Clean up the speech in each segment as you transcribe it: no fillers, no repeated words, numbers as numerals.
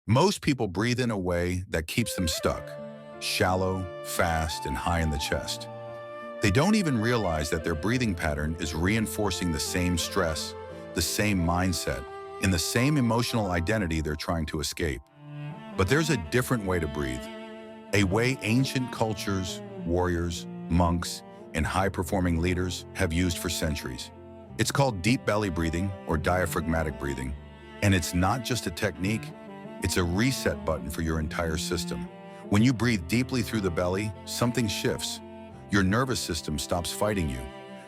Most people breathe in a way that keeps them stuck, shallow, fast, and high in the chest. They don't even realize that their breathing pattern is reinforcing the same stress, the same mindset, and the same emotional identity they're trying to escape. But there's a different way to breathe, a way ancient cultures, warriors, monks, and high-performing leaders have used for centuries. It's called deep belly breathing or diaphragmatic breathing, and it's not just a technique, it's a reset button for your entire system. When you breathe deeply through the belly, something shifts. Your nervous system stops fighting you.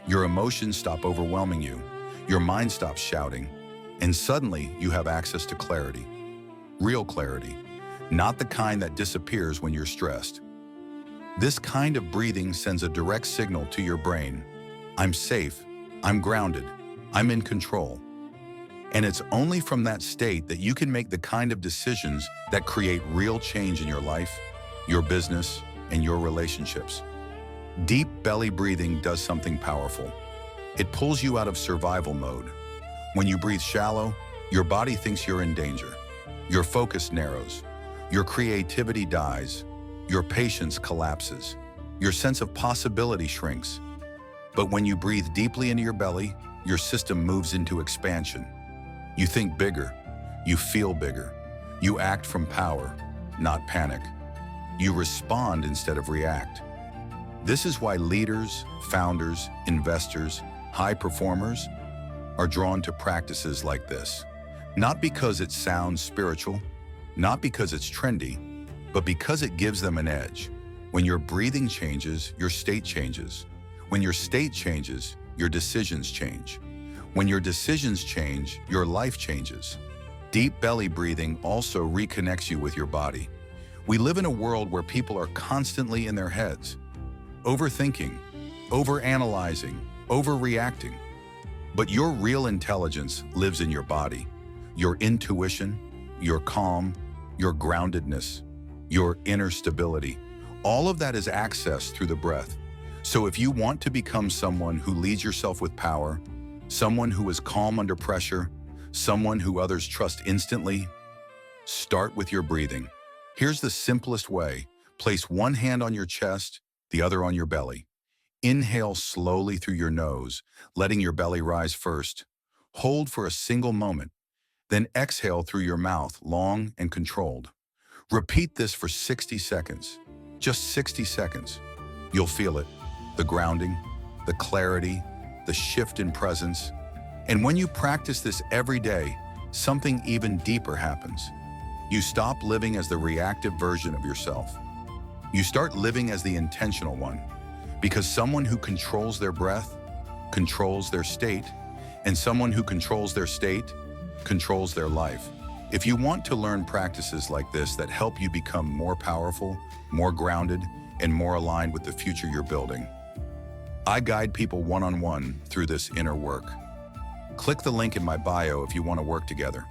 Your emotions stop overwhelming you. Your mind stops shouting. And suddenly, you have access to clarity. Real clarity. Not the kind that disappears when you're stressed. This kind of breathing sends a direct signal to your brain. I'm safe. I'm grounded. I'm in control. And it's only from that state that you can make the kind of decisions that create real change in your life, your business, and your relationships. Deep belly breathing does something powerful. It pulls you out of survival mode. When you breathe shallow, your body thinks you're in danger. Your focus narrows. Your creativity dies. Your patience collapses. Your sense of possibility shrinks. But when you breathe deeply into your belly, your system moves into expansion. You think bigger. You feel bigger. You act from power, not panic. You respond instead of react. This is why leaders, founders, investors, high performers are drawn to practices like this. Not because it sounds spiritual, not because it's trendy, but because it gives them an edge. When your breathing changes, your state changes. When your state changes, your decisions change. When your decisions change, your life changes. Deep belly breathing also reconnects you with your body. We live in a world where people are constantly in their heads, overthinking, overanalyzing, overreacting. But your real intelligence lives in your body, your intuition, your calm, your groundedness, your inner stability. All of that is accessed through the breath. So if you want to become someone who leads yourself with power, someone who is calm under pressure, someone who others trust instantly, start with your breathing. Here's the simplest way. Place one hand on your chest, the other on your belly. Inhale slowly through your nose, letting your belly rise first. Hold for a single moment, then exhale through your mouth, long and controlled. Repeat this for 60 seconds, just 60 seconds. You'll feel it, the grounding, the clarity, the shift in presence. And when you practice this every day, something even deeper happens. You stop living as the reactive version of yourself. You start living as the intentional one, because someone who controls their breath controls their state, and someone who controls their state controls their life. If you want to learn practices like this that help you become more powerful, more grounded, and more aligned with the future you're building, I guide people one-on-one through this inner work. Click the link in my bio if you want to work together.